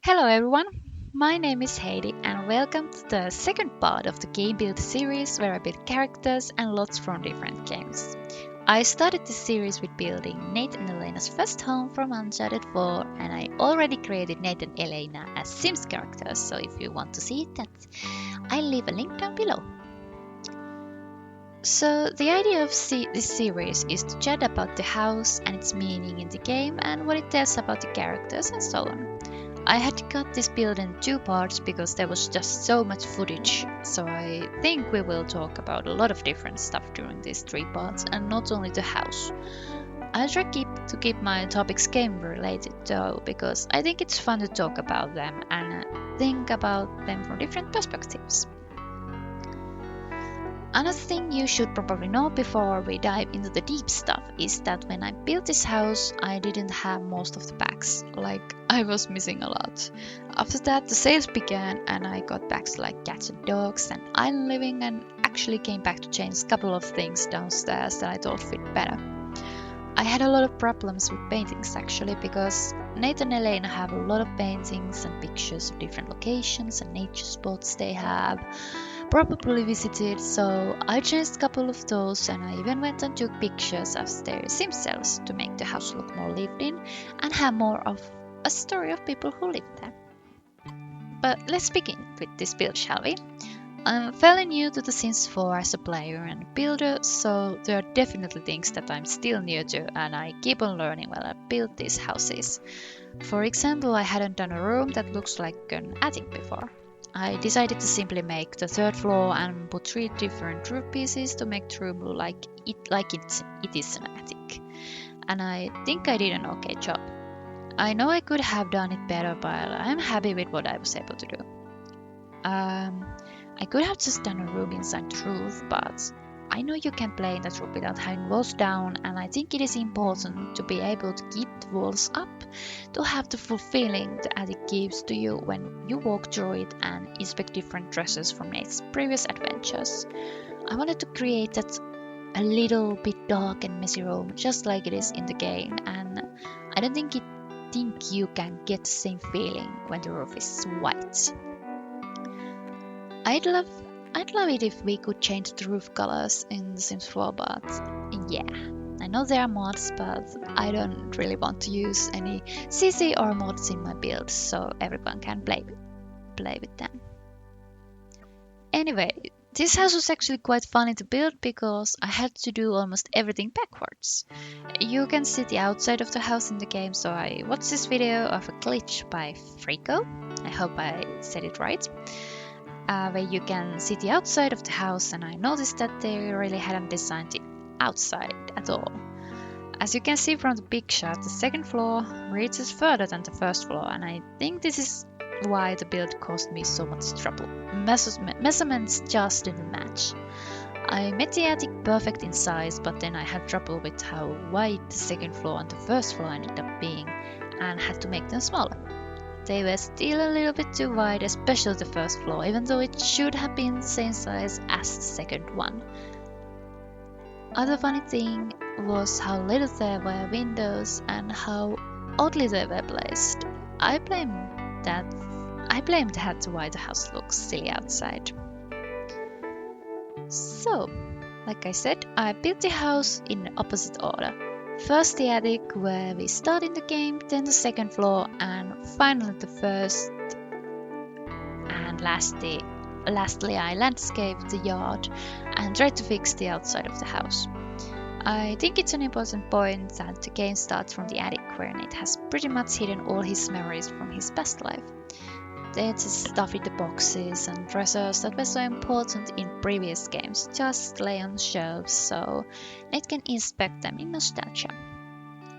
Hello everyone, my name is Heidi and welcome to the second part of the Game Build series where I build characters and lots from different games. I started this series with building Nate and Elena's first home from Uncharted 4 and I already created Nate and Elena as Sims characters, so if you want to see that, I'll leave a link down below. So the idea of this series is to chat about the house and its meaning in the game and what it tells about the characters and so on. I had to cut this build in two parts because there was just so much footage, so I think we will talk about a lot of different stuff during these three parts and not only the house. I'll try to keep my topics game related though, because I think it's fun to talk about them and think about them from different perspectives. Another thing you should probably know before we dive into the deep stuff is that when I built this house, I didn't have most of the packs, like I was missing a lot. After that, the sales began and I got packs like cats and dogs and island living and actually came back to change a couple of things downstairs that I thought fit better. I had a lot of problems with paintings actually because Nate and Elena have a lot of paintings and pictures of different locations and nature spots they have probably visited, so I changed a couple of those and I even went and took pictures of their sim cells to make the house look more lived in and have more of a story of people who live there. But let's begin with this build, shall we? I'm fairly new to The Sims 4 as a player and builder, so there are definitely things that I'm still new to and I keep on learning while I build these houses. For example, I hadn't done a room that looks like an attic before. I decided to simply make the third floor and put three different roof pieces to make the room look like it is an attic. And I think I did an okay job. I know I could have done it better, but I'm happy with what I was able to do. I could have just done a room inside the roof, but I know you can play in that room without having walls down, and I think it is important to be able to keep the walls up to have the full feeling the attic gives to you when you walk through it and inspect different treasures from Nate's previous adventures. I wanted to create that a little bit dark and messy room just like it is in the game, and I don't think you can get the same feeling when the roof is white. I'd love it if we could change the roof colors in The Sims 4, but yeah, I know there are mods, but I don't really want to use any CC or mods in my build, so everyone can play with them. Anyway, this house was actually quite funny to build because I had to do almost everything backwards. You can see the outside of the house in the game, so I watched this video of a glitch by Frico, I hope I said it right, where you can see the outside of the house, and I noticed that they really hadn't designed the outside at all. As you can see from the big shot, the second floor reaches further than the first floor, and I think this is why the build caused me so much trouble. Measurements just didn't match. I made the attic perfect in size, but then I had trouble with how wide the second floor and the first floor ended up being, and had to make them smaller. They were still a little bit too wide, especially the first floor, even though it should have been the same size as the second one. Other funny thing was how little there were windows and how oddly they were placed. I blame that why the house looks silly outside. So, like I said, I built the house in opposite order. First the attic where we start in the game, then the second floor, and finally the first. And lastly I landscaped the yard and tried to fix the outside of the house. I think it's an important point that the game starts from the attic where Nate has pretty much hidden all his memories from his past life. There's stuff in the boxes and treasures that were so important in previous games just lay on shelves so Nate can inspect them in nostalgia.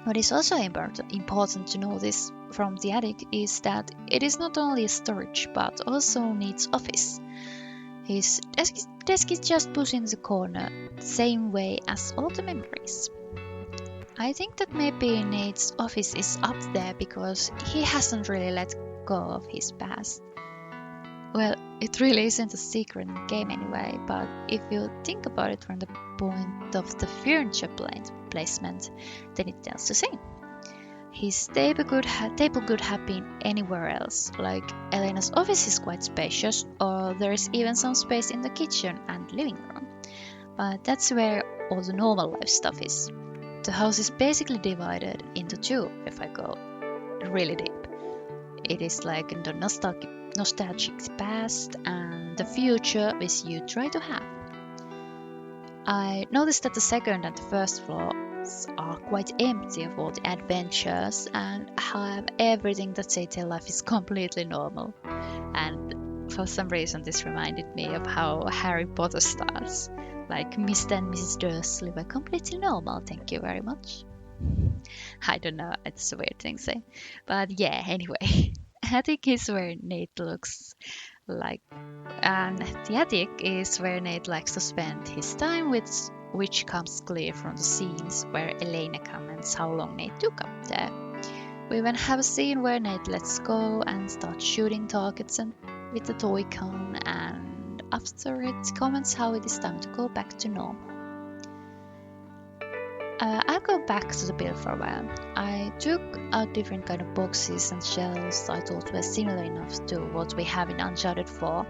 What is also important to notice from the attic is that it is not only a storage but also Nate's office. His desk is just pushed in the corner, the same way as all the memories. I think that maybe Nate's office is up there because he hasn't really let go of his past. Well, it really isn't a secret in the game anyway, but if you think about it from the point of the furniture placement, then it tells the same. His table could have been anywhere else, like Elena's office is quite spacious, or there is even some space in the kitchen and living room. But that's where all the normal life stuff is. The house is basically divided into two if I go really deep. It is like in the nostalgic past and the future which you try to have. I noticed that the second and the first floors are quite empty of all the adventures and have everything that say their life is completely normal. And for some reason this reminded me of how Harry Potter starts. Like Mr. and Mrs. Dursley were completely normal, thank you very much. I don't know, it's a weird thing to say. But yeah, anyway. Attic is where Nate looks like, and the attic is where Nate likes to spend his time, which comes clear from the scenes where Elena comments how long Nate took up there. We even have a scene where Nate lets go and starts shooting targets with the toy gun, and after it comments how it is time to go back to normal. I'll go back to the build for a while. I took out different kind of boxes and shelves I thought were similar enough to what we have in Uncharted 4.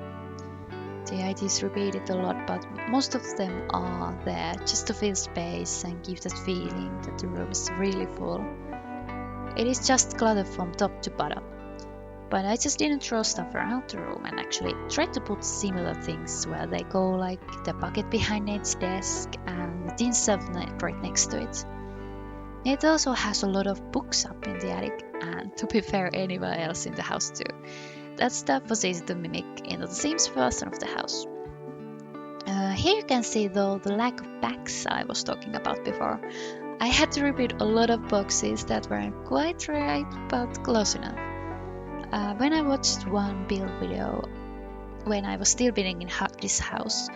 The ideas repeated a lot, but most of them are there just to fill space and give that feeling that the room is really full. It is just clutter from top to bottom. But I just didn't throw stuff around the room and actually tried to put similar things where they go, like the bucket behind Nate's desk and the tin shelf right next to it. Nate also has a lot of books up in the attic, and to be fair, anywhere else in the house too. That stuff was easy to mimic into the Sims version of the house. Here you can see though the lack of bags I was talking about before. I had to repeat a lot of boxes that weren't quite right, but close enough. When I watched one build video when I was still building in this house,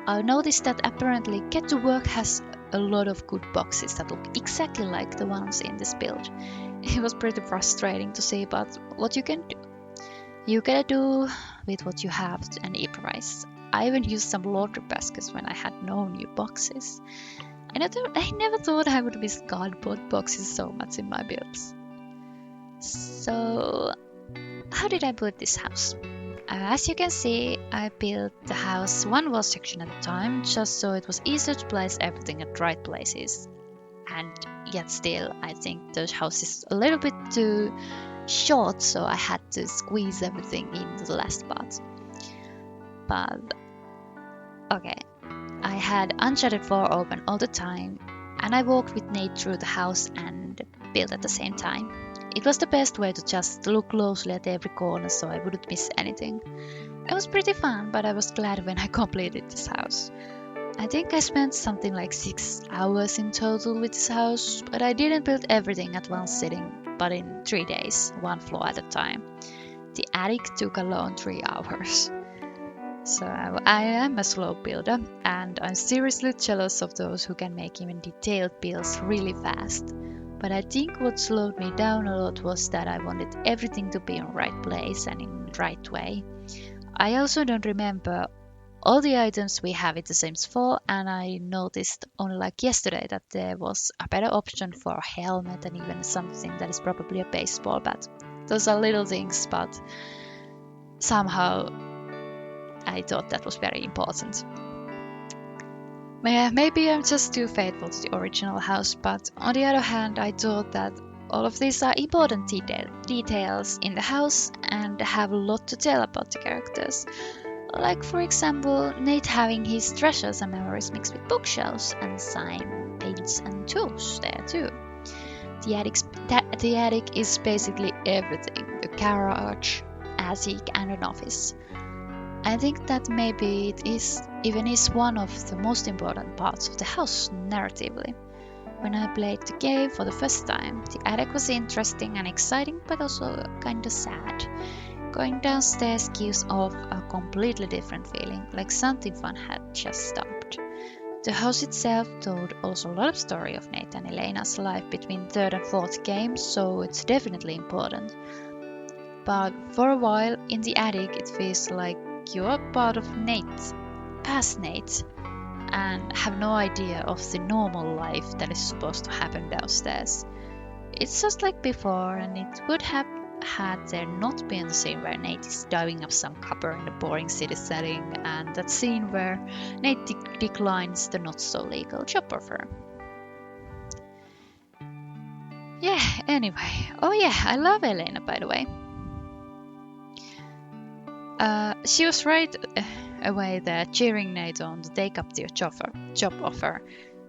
I noticed that apparently Get to Work has a lot of good boxes that look exactly like the ones in this build. It was pretty frustrating to see, but what you can do? You gotta do with what you have and improvise. I even used some laundry baskets when I had no new boxes. And I never thought I would miss cardboard boxes so much in my builds. So, how did I build this house? As you can see, I built the house one wall section at a time, just so it was easier to place everything at right places. And yet still, I think the house is a little bit too short, so I had to squeeze everything into the last part. But, okay, I had Uncharted 4 open all the time, and I walked with Nate through the house and built at the same time. It was the best way to just look closely at every corner so I wouldn't miss anything. It was pretty fun, but I was glad when I completed this house. I think I spent something like 6 hours in total with this house, but I didn't build everything at one sitting, but in 3 days, one floor at a time. The attic took alone 3 hours. So I am a slow builder, and I'm seriously jealous of those who can make even detailed builds really fast. But I think what slowed me down a lot was that I wanted everything to be in the right place and in the right way. I also don't remember all the items we have in The Sims 4, and I noticed only like yesterday that there was a better option for a helmet and even something that is probably a baseball bat. Those are little things, but somehow I thought that was very important. Maybe I'm just too faithful to the original house, but on the other hand, I thought that all of these are important details in the house and have a lot to tell about the characters. Like, for example, Nate having his treasures and memories mixed with bookshelves and sign paints and tools there too. The attic is basically everything: a garage, attic, and an office. I think that maybe it is one of the most important parts of the house narratively. When I played the game for the first time, the attic was interesting and exciting, but also kinda sad. Going downstairs gives off a completely different feeling, like something fun had just stopped. The house itself told also a lot of story of Nate and Elena's life between third and fourth games, so it's definitely important. But for a while in the attic, it feels like you're part of Nate, past Nate, and have no idea of the normal life that is supposed to happen downstairs. It's just like before, and it would have had there not been the scene where Nate is diving up some copper in a boring city setting, and that scene where Nate declines the not so legal job offer. Yeah, anyway. Oh yeah, I love Elena, by the way. She was right away there cheering Nate on to take up the job offer,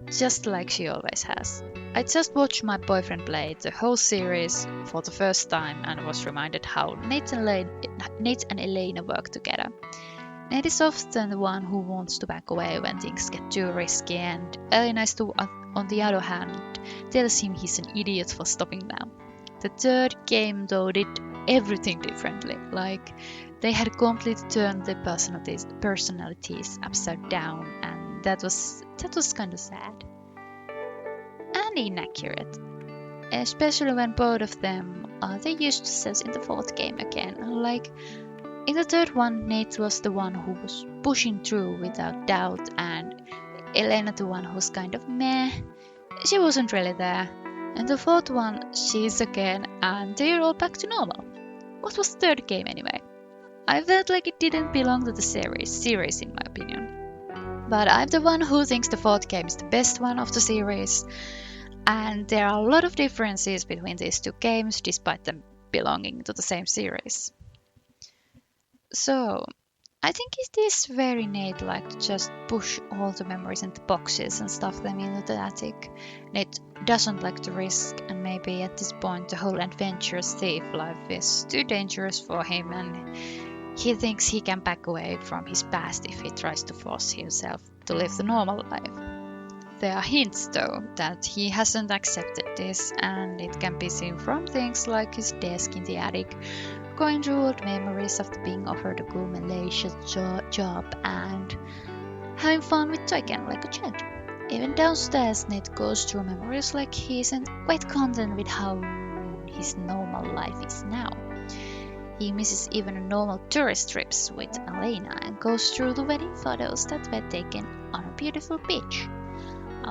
just like she always has. I just watched my boyfriend play the whole series for the first time and was reminded how Nate and Elena work together. Nate is often the one who wants to back away when things get too risky, and Elena is on the other hand tells him he's an idiot for stopping now. The third game though did everything differently, like they had completely turned their personalities upside down, and that was kind of sad and inaccurate, especially when both of them they used themselves in the fourth game again. Like in the third one, Nate was the one who was pushing through without doubt, and Elena the one who's kind of meh. She wasn't really there. And the fourth one, she's again, and they're all back to normal. What was the third game anyway? I felt like it didn't belong to the series in my opinion. But I'm the one who thinks the fourth game is the best one of the series, and there are a lot of differences between these two games despite them belonging to the same series. So, I think it is very Nate-like to just push all the memories into boxes and stuff them into the attic. Nate doesn't like to risk, and maybe at this point the whole adventurous thief life is too dangerous for him, and he thinks he can back away from his past if he tries to force himself to live the normal life. There are hints though that he hasn't accepted this, and it can be seen from things like his desk in the attic, going through old memories of being offered a cool Malaysia job, and having fun with toy can like a child. Even downstairs, Nate goes through memories like he isn't quite content with how his normal life is now. He misses even normal tourist trips with Elena and goes through the wedding photos that were taken on a beautiful beach.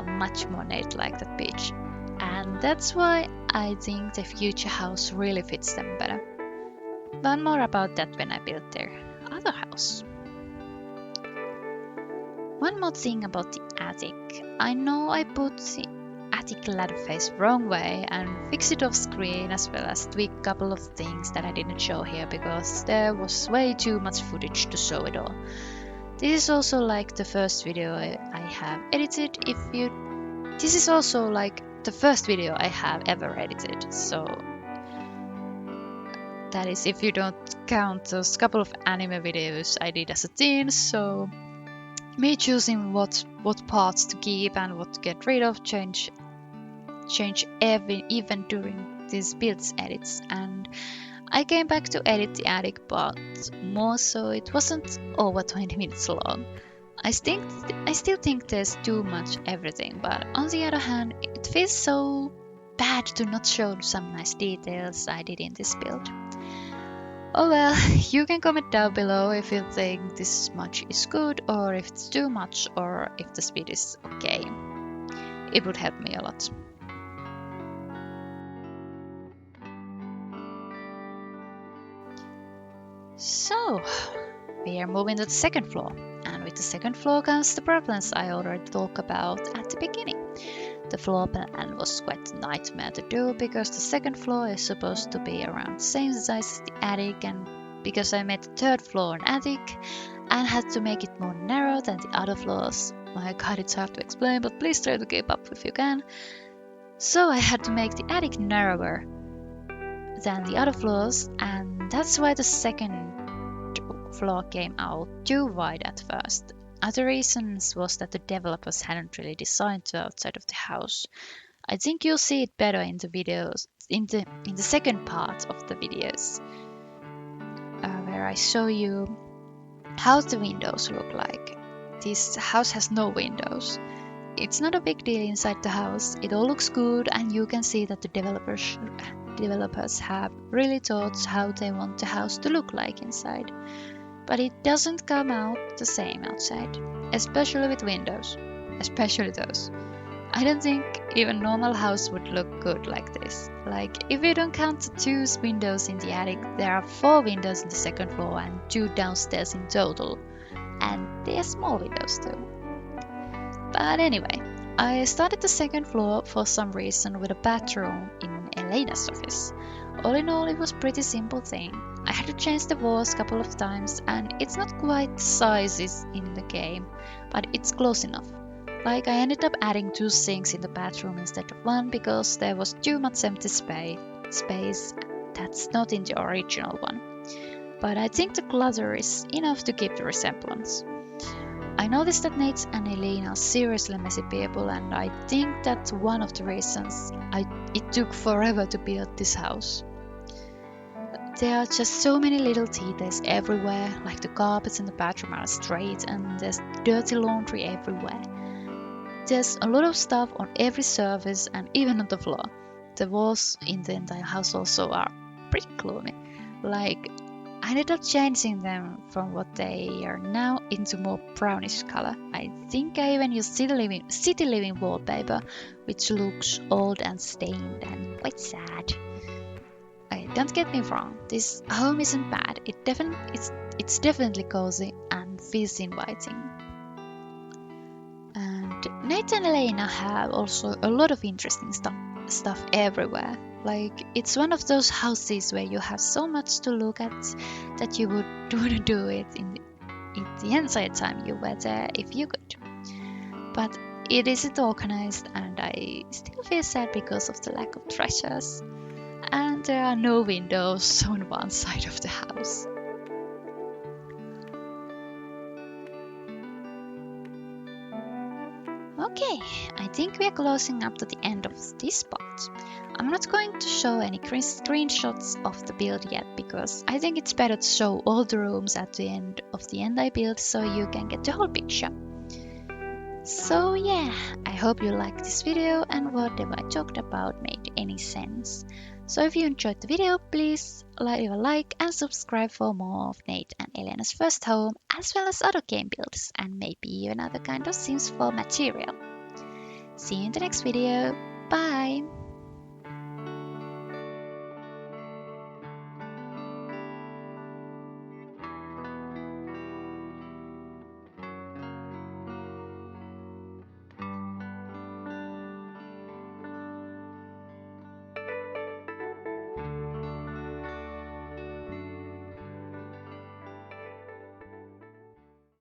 Much more Nate-like that beach. And that's why I think the future house really fits them better. But more about that when I build their other house. One more thing about the attic. I know I put the attic ladder face wrong way and fixed it off screen, as well as tweak a couple of things that I didn't show here because there was way too much footage to show it all. This is also like the first video I have edited. This is also like the first video I have ever edited, so that is if you don't count those couple of anime videos I did as a teen. So me choosing what parts to keep and what to get rid of change even during these builds edits, and I came back to edit the attic part more, so it wasn't over 20 minutes long. I still think there's too much everything, but on the other hand, it feels so bad to not show some nice details I did in this build. Oh well, you can comment down below if you think this much is good, or if it's too much, or if the speed is okay. It would help me a lot. So, we are moving to the second floor, and with the second floor comes the problems I already talked about at the beginning. The floor plan was quite a nightmare to do because the second floor is supposed to be around the same size as the attic, and because I made the third floor an attic and had to make it more narrow than the other floors. My god, it's hard to explain, but please try to keep up if you can. So I had to make the attic narrower than the other floors, and that's why the second floor came out too wide at first. Other reasons was that the developers hadn't really designed the outside of the house. I think you'll see it better in the videos, in the second part of the videos, where I show you how the windows look like. This house has no windows. It's not a big deal inside the house. It all looks good, and you can see that the developers have really thought how they want the house to look like inside. But it doesn't come out the same outside, especially with windows, especially those. I don't think even normal house would look good like this. Like, if you don't count the two windows in the attic, there are 4 windows in the second floor and 2 downstairs in total. And they are small windows too. But anyway, I started the second floor for some reason with a bathroom in Elena's office. All in all, it was pretty simple thing. I had to change the walls a couple of times, and it's not quite the sizes in the game, but it's close enough. Like, I ended up adding 2 sinks in the bathroom instead of one because there was too much empty space that's not in the original one. But I think the clutter is enough to keep the resemblance. I noticed that Nate and Elena are seriously messy people, and I think that's one of the reasons it took forever to build this house. There are just so many little details everywhere, like the carpets in the bathroom are straight and there's dirty laundry everywhere. There's a lot of stuff on every surface and even on the floor. The walls in the entire house also are pretty gloomy. Like, I ended up changing them from what they are now into more brownish color. I think I even used city living wallpaper, which looks old and stained and quite sad. Don't get me wrong, this home isn't bad. It's definitely cozy and feels inviting. And Nate and Elena have also a lot of interesting stuff everywhere. Like, it's one of those houses where you have so much to look at that you would want to do it in the entire time you were there if you could. But it isn't organized, and I still feel sad because of the lack of treasures. And there are no windows on one side of the house. Okay, I think we are closing up to the end of this part. I'm not going to show any screenshots of the build yet because I think it's better to show all the rooms at the end of the end I built so you can get the whole picture. So yeah, I hope you liked this video and whatever I talked about made any sense. So if you enjoyed the video, please leave a like and subscribe for more of Nate and Elena's first home, as well as other game builds and maybe even other kind of Sims 4 material. See you in the next video. Bye!